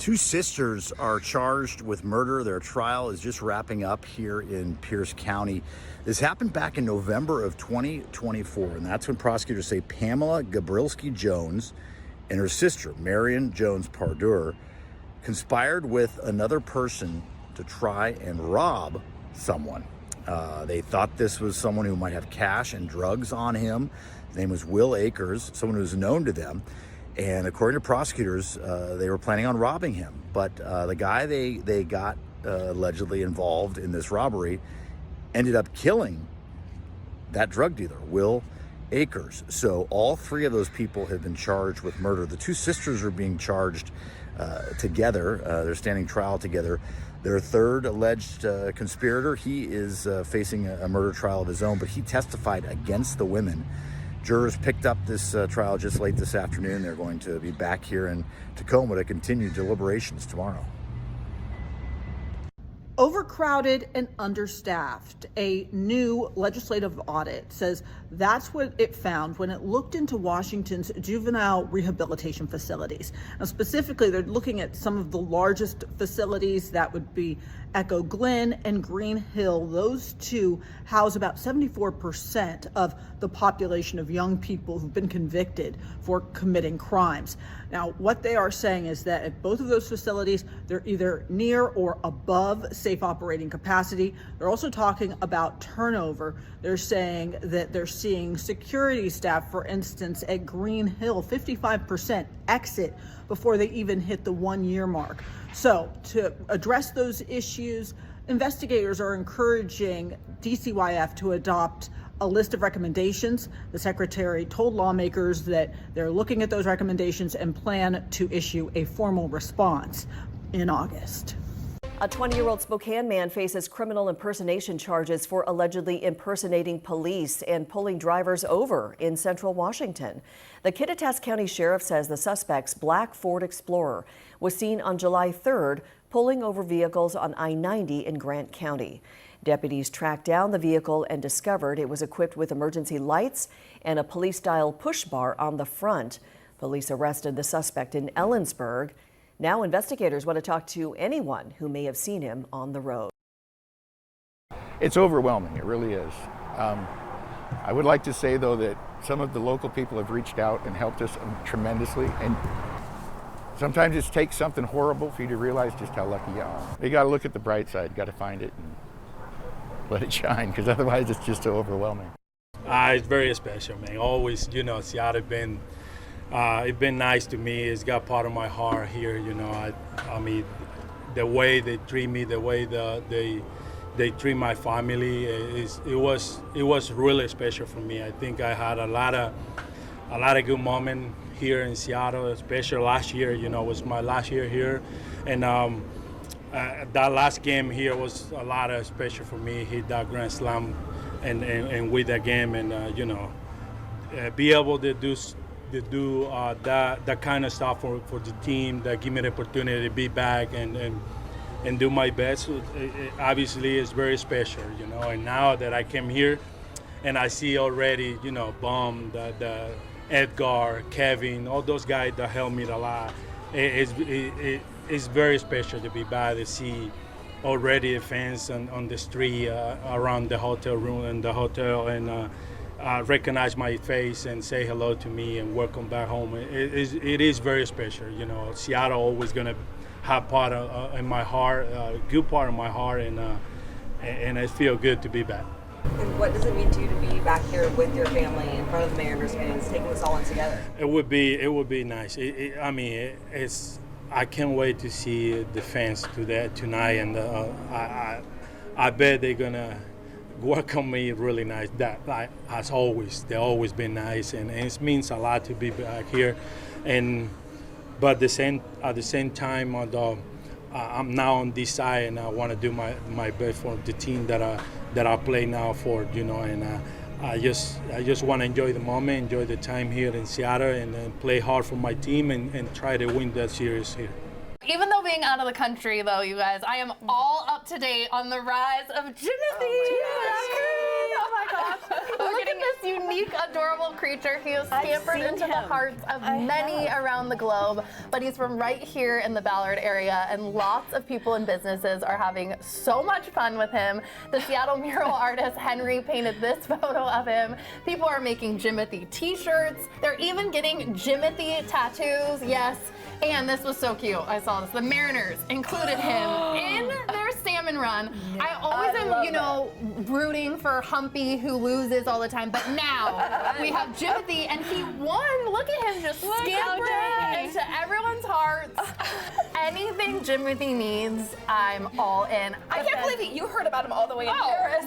Two sisters are charged with murder. Their trial is just wrapping up here in Pierce County. This happened back in November of 2024, and that's when prosecutors say Pamela Gabrilski Jones and her sister, Marion Jones Pardur, conspired with another person to try and rob someone. They thought this was someone who might have cash and drugs on him. His name was Will Akers, someone who was known to them. And according to prosecutors, they were planning on robbing him. But the guy they got allegedly involved in this robbery ended up killing that drug dealer, Will Akers. So all three of those people have been charged with murder. The two sisters are being charged together. They're standing trial together. Their third alleged conspirator, he is facing a murder trial of his own, but he testified against the women. Jurors picked up this trial just late this afternoon. They're going to be back here in Tacoma to continue deliberations tomorrow. Overcrowded and understaffed. A new legislative audit says that's what it found when it looked into Washington's juvenile rehabilitation facilities. Now, specifically, they're looking at some of the largest facilities. That would be Echo Glen and Green Hill. Those two house about 74% of the population of young people who've been convicted for committing crimes. Now, what they are saying is that at both of those facilities, they're either near or above safe operating capacity. They're also talking about turnover. They're saying that they're seeing security staff, for instance, at Green Hill, 55% exit before they even hit the 1-year mark. So to address those issues, investigators are encouraging DCYF to adopt a list of recommendations. The secretary told lawmakers that they're looking at those recommendations and plan to issue a formal response in August. A 20-year-old Spokane man faces criminal impersonation charges for allegedly impersonating police and pulling drivers over in central Washington. The Kittitas County Sheriff says the suspect's black Ford Explorer was seen on July 3rd pulling over vehicles on I-90 in Grant County. Deputies tracked down the vehicle and discovered it was equipped with emergency lights and a police-style push bar on the front. Police arrested the suspect in Ellensburg. Now investigators want to talk to anyone who may have seen him on the road. It's overwhelming, it really is. I would like to say, though, that some of the local people have reached out and helped us tremendously. And sometimes it takes something horrible for you to realize just how lucky you are. You got to look at the bright side, got to find it and let it shine, because otherwise it's just so overwhelming. It's very special, man. Always, Seattle it's been nice to me. It's got part of my heart here, I mean, the way they treat me, the way they treat my family, it was really special for me. I think I had a lot of good moments here in Seattle, especially last year. It was my last year here, and that last game here was a lot of special for me. Hit that grand slam, and with that game, and be able to do that kind of stuff for the team that give me the opportunity to be back and do my best. Obviously, it's very special, And now that I came here, and I see already, Bum, the Edgar, Kevin, all those guys that helped me a lot. It's very special to be back, to see already the fans on the street around the hotel room and the hotel, and recognize my face and say hello to me and welcome back home. It is very special. Seattle always gonna have part in my heart, a good part of my heart, and I feel good to be back. And what does it mean to you to be back here with your family in front of the Mariners fans, taking this all in together? It would be nice. I can't wait to see the fans tonight, and I bet they're gonna welcome me really nice. That, as always, they've always been nice, and it means a lot to be back here. But at the same time, I'm now on this side, and I want to do my best for the team that I play now for, and I just want to enjoy the moment, enjoy the time here in Seattle, and play hard for my team and try to win that series here. Even though being out of the country, though, you guys, I am all up to date on the rise of Timothy. Oh my gosh. Look at this unique, adorable creature. He has scampered into the hearts of many around the globe, but he's from right here in the Ballard area, and lots of people and businesses are having so much fun with him. The Seattle mural artist Henry painted this photo of him. People are making Jimothy t-shirts. They're even getting Jimothy tattoos. Yes. And this was so cute. I saw this. The Mariners included him in their salmon run. I always am, rooting for Humpy, who loses all the time. But now we have Jimothy, and he won. Look at him just scampering into everyone's hearts. Anything Jimothy needs, I'm all in. I can't believe you heard about him all the way in Paris.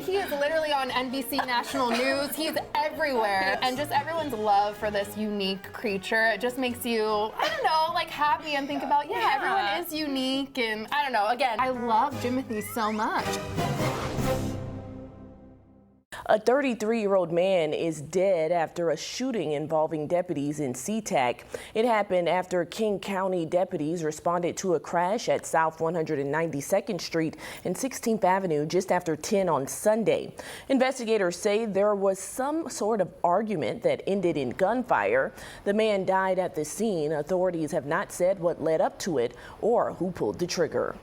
He is literally on NBC National News. He's everywhere. And just everyone's love for this unique creature, it just makes you, I don't know, like happy and think about, everyone is unique. And I don't know, again, I love Jimothy so much. A 33-year-old man is dead after a shooting involving deputies in SeaTac. It happened after King County deputies responded to a crash at South 192nd Street and 16th Avenue just after 10 on Sunday. Investigators say there was some sort of argument that ended in gunfire. The man died at the scene. Authorities have not said what led up to it or who pulled the trigger.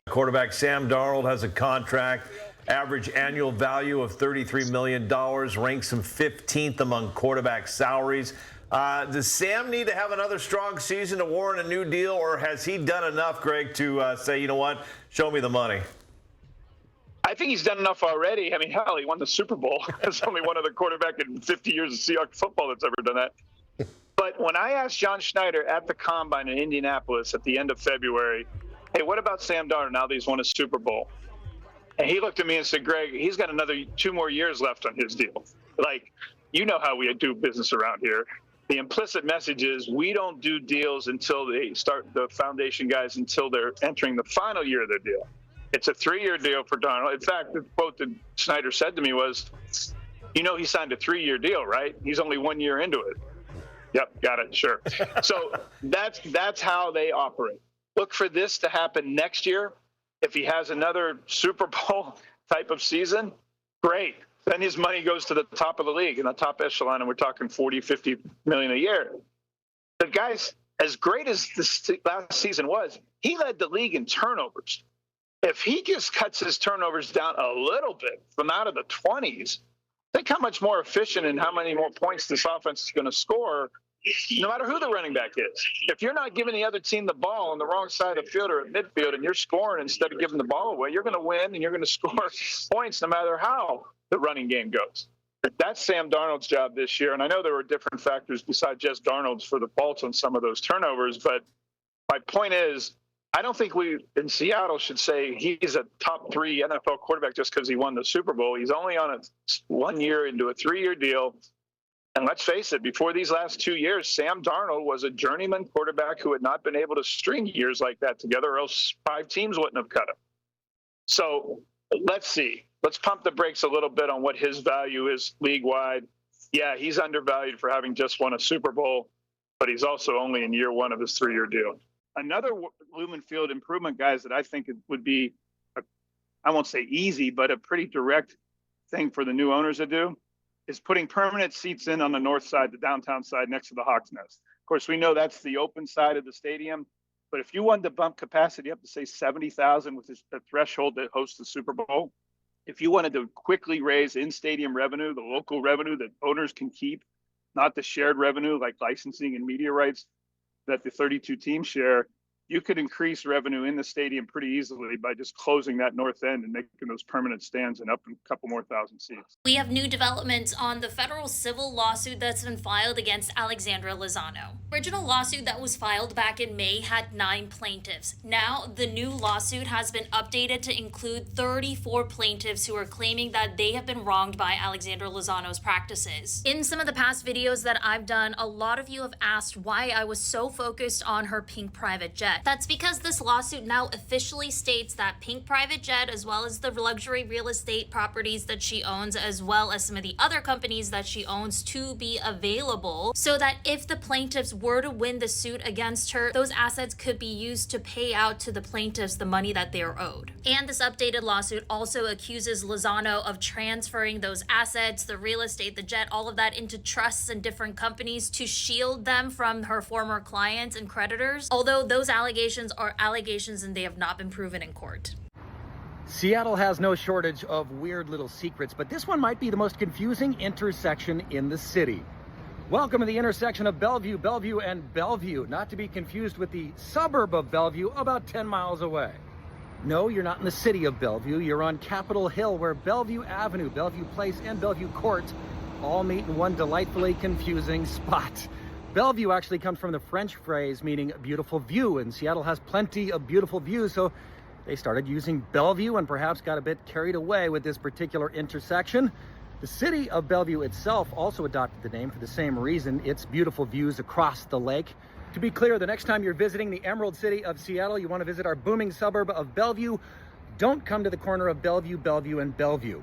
Quarterback Sam Darnold has a contract, average annual value of $33 million, ranks him 15th among quarterback salaries. Does Sam need to have another strong season to warrant a new deal, or has he done enough, Greg, to say, you know what, show me the money? I think he's done enough already. I mean, hell, he won the Super Bowl. There's only one other quarterback in 50 years of Seahawks football that's ever done that. But when I asked John Schneider at the Combine in Indianapolis at the end of February, hey, what about Sam Darnold now that he's won a Super Bowl? And he looked at me and said, Greg, he's got another 2 more years left on his deal. Like, you know how we do business around here. The implicit message is we don't do deals until they start, the foundation guys, until they're entering the final year of their deal. It's a 3-year deal for Darnold. In fact, the quote that Schneider said to me was, he signed a 3-year deal, right? He's only 1 year into it. Yep, got it, sure. So that's how they operate. Look for this to happen next year. If he has another Super Bowl type of season, great. Then his money goes to the top of the league in the top echelon, and we're talking 40, 50 million a year. But guys, as great as this last season was, he led the league in turnovers. If he just cuts his turnovers down a little bit from out of the 20s, think how much more efficient and how many more points this offense is going to score, no matter who the running back is. If you're not giving the other team the ball on the wrong side of the field or at midfield and you're scoring instead of giving the ball away, you're going to win and you're going to score points no matter how the running game goes. That's Sam Darnold's job this year. And I know there were different factors besides just Darnold's for the faults on some of those turnovers. But my point is, I don't think we in Seattle should say he's a top 3 NFL quarterback just because he won the Super Bowl. He's only on a 1 year into a 3-year deal. And let's face it, before these last 2 years, Sam Darnold was a journeyman quarterback who had not been able to string years like that together, or else 5 teams wouldn't have cut him. So let's see. Let's pump the brakes a little bit on what his value is league-wide. Yeah, he's undervalued for having just won a Super Bowl, but he's also only in year 1 of his 3-year deal. Another Lumen Field improvement, guys, that I think it would be, I won't say easy, but a pretty direct thing for the new owners to do, is putting permanent seats in on the north side, the downtown side next to the Hawks Nest. Of course, we know that's the open side of the stadium, but if you wanted to bump capacity up to say 70,000, which is the threshold that hosts the Super Bowl, if you wanted to quickly raise in-stadium revenue, the local revenue that owners can keep, not the shared revenue like licensing and media rights that the 32 teams share, you could increase revenue in the stadium pretty easily by just closing that north end and making those permanent stands and up a couple more thousand seats. We have new developments on the federal civil lawsuit that's been filed against Alexandra Lozano. The original lawsuit that was filed back in May had 9 plaintiffs. Now, the new lawsuit has been updated to include 34 plaintiffs who are claiming that they have been wronged by Alexandra Lozano's practices. In some of the past videos that I've done, a lot of you have asked why I was so focused on her pink private jet. Jet. That's because this lawsuit now officially states that Pink Private Jet, as well as the luxury real estate properties that she owns, as well as some of the other companies that she owns, to be available so that if the plaintiffs were to win the suit against her, those assets could be used to pay out to the plaintiffs the money that they are owed. And this updated lawsuit also accuses Lozano of transferring those assets, the real estate, the jet, all of that into trusts and different companies to shield them from her former clients and creditors, although those allegations are allegations and they have not been proven in court. Seattle has no shortage of weird little secrets, but this one might be the most confusing intersection in the city. Welcome to the intersection of Bellevue, and Bellevue, not to be confused with the suburb of Bellevue about 10 miles away. No, you're not in the city of Bellevue. You're on Capitol Hill, where Bellevue Avenue, Bellevue Place, and Bellevue Court all meet in one delightfully confusing spot. Bellevue actually comes from the French phrase meaning beautiful view, and Seattle has plenty of beautiful views, so they started using Bellevue and perhaps got a bit carried away with this particular intersection. The city of Bellevue itself also adopted the name for the same reason, its beautiful views across the lake. To be clear, the next time you're visiting the Emerald City of Seattle, you want to visit our booming suburb of Bellevue, don't come to the corner of Bellevue, and Bellevue.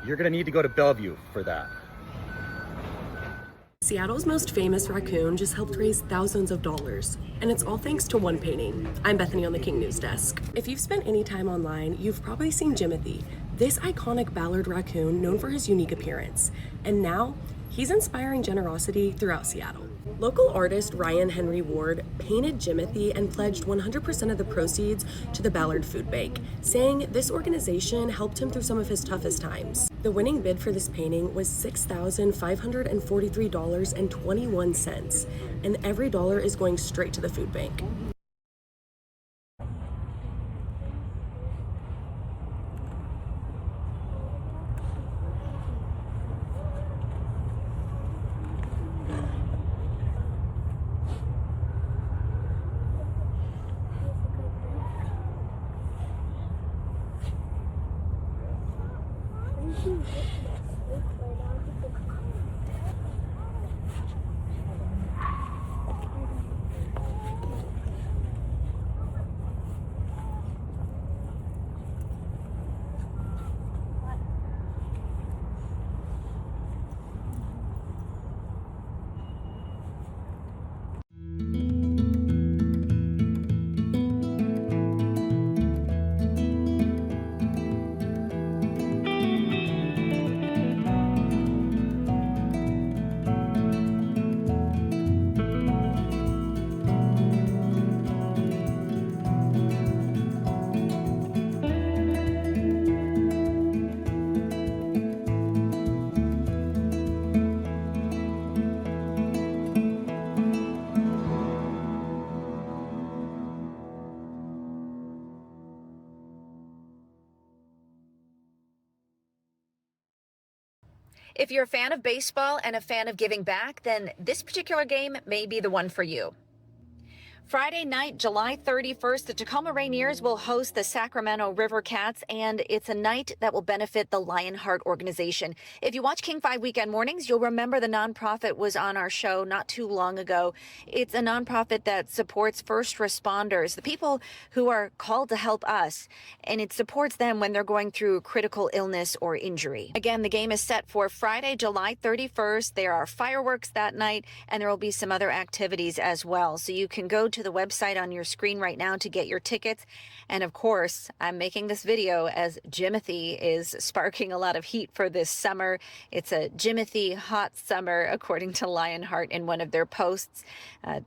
You're going to need to go to Bellevue for that. Seattle's most famous raccoon just helped raise thousands of dollars, and it's all thanks to one painting. I'm Bethany on the King News Desk. If you've spent any time online, you've probably seen Jimothy, this iconic Ballard raccoon known for his unique appearance, and now he's inspiring generosity throughout Seattle. Local artist Ryan Henry Ward painted Jimothy and pledged 100% of the proceeds to the Ballard Food Bank, saying this organization helped him through some of his toughest times. The winning bid for this painting was $6,543.21, and every dollar is going straight to the food bank. If you're a fan of baseball and a fan of giving back, then this particular game may be the one for you. Friday night, July 31st, the Tacoma Rainiers will host the Sacramento River Cats, and it's a night that will benefit the Lionheart organization. If you watch King 5 Weekend Mornings, you'll remember the nonprofit was on our show not too long ago. It's a nonprofit that supports first responders, the people who are called to help us, and it supports them when they're going through critical illness or injury. Again, the game is set for Friday, July 31st. There are fireworks that night, and there will be some other activities as well. So you can go to the website on your screen right now to get your tickets. And of course, I'm making this video as Jimothy is sparking a lot of heat for this summer. It's a Jimothy hot summer, according to Lionheart in one of their posts.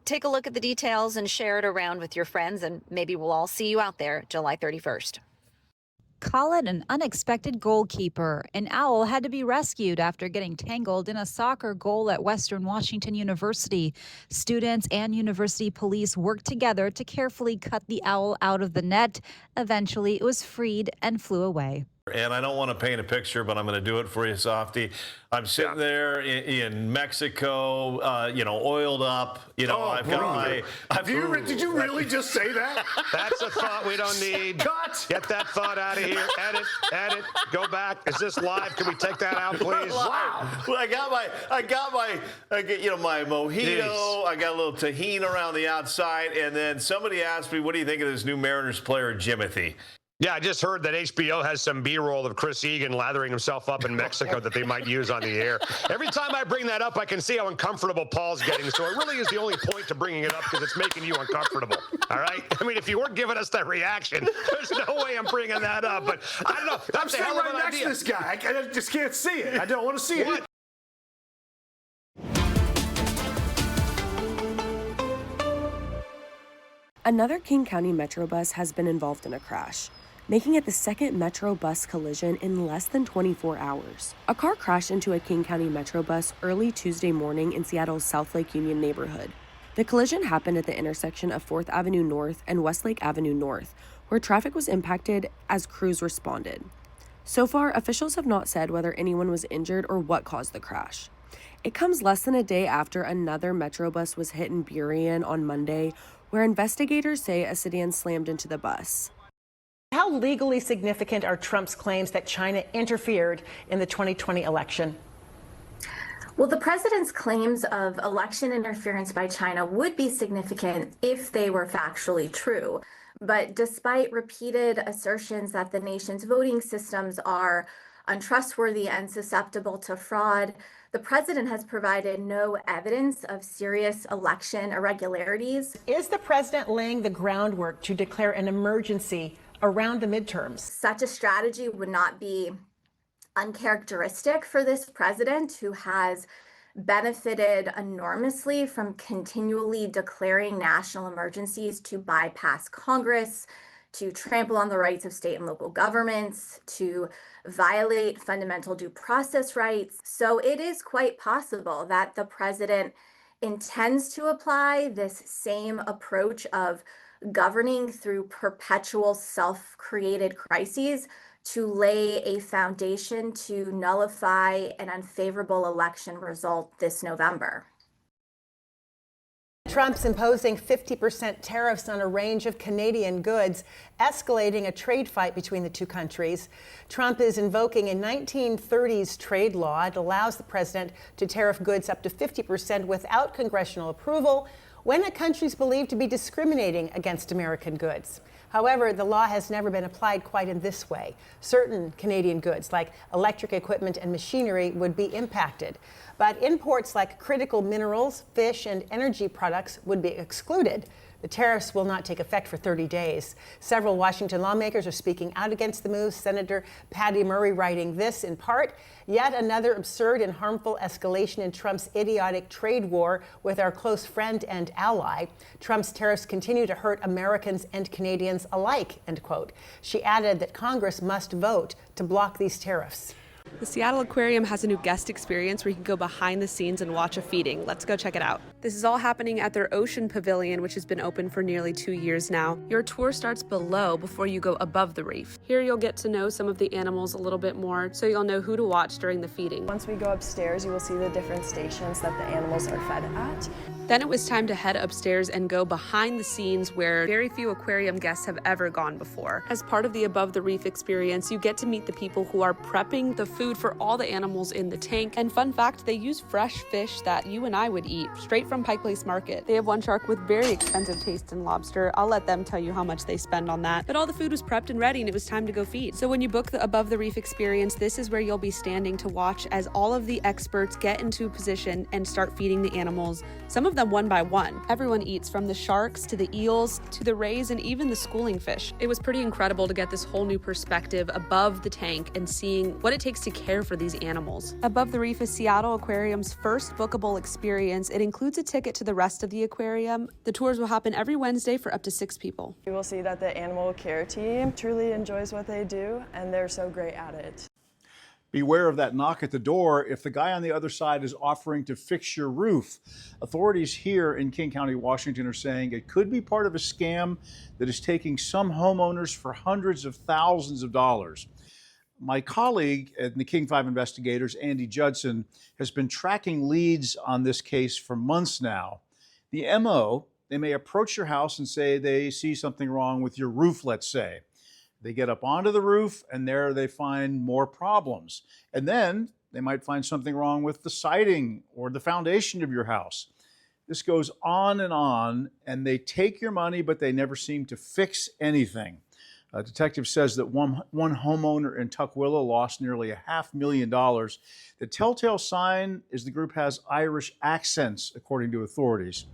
Take a look at the details and share it around with your friends, and maybe we'll all see you out there July 31st. Call it an unexpected goalkeeper. An owl had to be rescued after getting tangled in a soccer goal at Western Washington University. Students and university police worked together to carefully cut the owl out of the net. Eventually, it was freed and flew away. And I don't want to paint a picture, but I'm going to do it for you, Softy. I'm sitting there in Mexico, oiled up. I've got my. Did you really just say that? That's a thought we don't need. Cut. Get that thought out of here. Edit. Go back. Is this live? Can we take that out, please? Wow. Well, I got my mojito. Jeez. I got a little tahini around the outside, and then somebody asked me, "What do you think of this new Mariners player, Jimothy?" Yeah, I just heard that HBO has some B-roll of Chris Egan lathering himself up in Mexico that they might use on the air. Every time I bring that up, I can see how uncomfortable Paul's getting. So it really is the only point to bringing it up because it's making you uncomfortable. All right? I mean, if you weren't giving us that reaction, there's no way I'm bringing that up. But I don't know. I'm sitting right next to this guy. I just can't see it. I don't want to see it. What? Another King County Metro bus has been involved in a crash, making it the second Metro bus collision in less than 24 hours. A car crashed into a King County Metro bus early Tuesday morning in Seattle's South Lake Union neighborhood. The collision happened at the intersection of 4th Avenue North and Westlake Avenue North, where traffic was impacted as crews responded. So far, officials have not said whether anyone was injured or what caused the crash. It comes less than a day after another Metro bus was hit in Burien on Monday, where investigators say a sedan slammed into the bus. How legally significant are Trump's claims that China interfered in the 2020 election? Well, the president's claims of election interference by China would be significant if they were factually true. But despite repeated assertions that the nation's voting systems are untrustworthy and susceptible to fraud, the president has provided no evidence of serious election irregularities. Is the president laying the groundwork to declare an emergency around the midterms? Such a strategy would not be uncharacteristic for this president, who has benefited enormously from continually declaring national emergencies to bypass Congress, to trample on the rights of state and local governments, to violate fundamental due process rights. So it is quite possible that the president intends to apply this same approach of governing through perpetual self-created crises to lay a foundation to nullify an unfavorable election result this November. Trump's imposing 50% tariffs on a range of Canadian goods, escalating a trade fight between the two countries. Trump is invoking a 1930s trade law. It allows the president to tariff goods up to 50% without congressional approval when a country is believed to be discriminating against American goods. However, the law has never been applied quite in this way. Certain Canadian goods, like electric equipment and machinery, would be impacted. But imports like critical minerals, fish, and energy products would be excluded. The tariffs will not take effect for 30 days. Several Washington lawmakers are speaking out against the move. Senator Patty Murray writing this in part: yet another absurd and harmful escalation in Trump's idiotic trade war with our close friend and ally. Trump's tariffs continue to hurt Americans and Canadians alike, end quote. She added that Congress must vote to block these tariffs. The Seattle Aquarium has a new guest experience where you can go behind the scenes and watch a feeding. Let's go check it out. This is all happening at their Ocean Pavilion, which has been open for nearly 2 years now. Your tour starts below before you go above the reef. Here you'll get to know some of the animals a little bit more, so you'll know who to watch during the feeding. Once we go upstairs, you will see the different stations that the animals are fed at. Then it was time to head upstairs and go behind the scenes where very few aquarium guests have ever gone before. As part of the Above the Reef experience, you get to meet the people who are prepping the food for all the animals in the tank. And fun fact, they use fresh fish that you and I would eat straight from Pike Place Market. They have one shark with very expensive taste in lobster. I'll let them tell you how much they spend on that. But all the food was prepped and ready and it was time to go feed. So when you book the Above the Reef experience, this is where you'll be standing to watch as all of the experts get into position and start feeding the animals. Some of them one by one. Everyone eats, from the sharks to the eels to the rays and even the schooling fish. It was pretty incredible to get this whole new perspective above the tank and seeing what it takes to care for these animals. Above the Reef is Seattle Aquarium's first bookable experience. It includes a ticket to the rest of the aquarium. The tours will happen every Wednesday for up to 6 people. You will see that the animal care team truly enjoys what they do, and they're so great at it. Beware of that knock at the door if the guy on the other side is offering to fix your roof. Authorities here in King County, Washington are saying it could be part of a scam that is taking some homeowners for hundreds of thousands of dollars. My colleague at the King 5 investigators, Andy Judson, has been tracking leads on this case for months now. The MO, they may approach your house and say they see something wrong with your roof, let's say. They get up onto the roof and there they find more problems. And then they might find something wrong with the siding or the foundation of your house. This goes on, and they take your money, but they never seem to fix anything. A detective says that one homeowner in Tukwila lost nearly $500,000. The telltale sign is the group has Irish accents, according to authorities.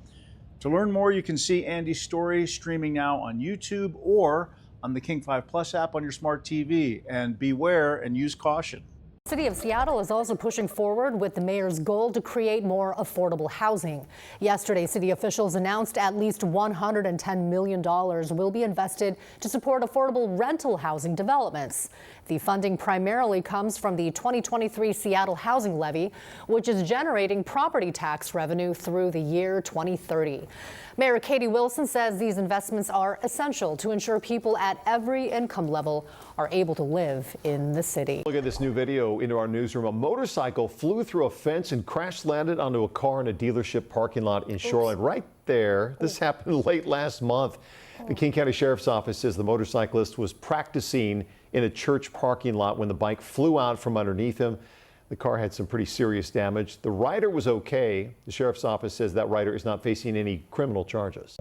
To learn more, you can see Andy's story streaming now on YouTube or on the King 5 Plus app on your smart TV. And beware and use caution. The City of Seattle is also pushing forward with the mayor's goal to create more affordable housing. Yesterday, city officials announced at least $110 million will be invested to support affordable rental housing developments. The funding primarily comes from the 2023 Seattle Housing Levy, which is generating property tax revenue through the year 2030. Mayor Katie Wilson says these investments are essential to ensure people at every income level are able to live in the city. Look at this new video into our newsroom. A motorcycle flew through a fence and crash landed onto a car in a dealership parking lot in Shoreline. Right there. This happened late last month. The King County Sheriff's Office says the motorcyclist was practicing in a church parking lot when the bike flew out from underneath him. The car had some pretty serious damage. The rider was okay. The Sheriff's Office says that rider is not facing any criminal charges.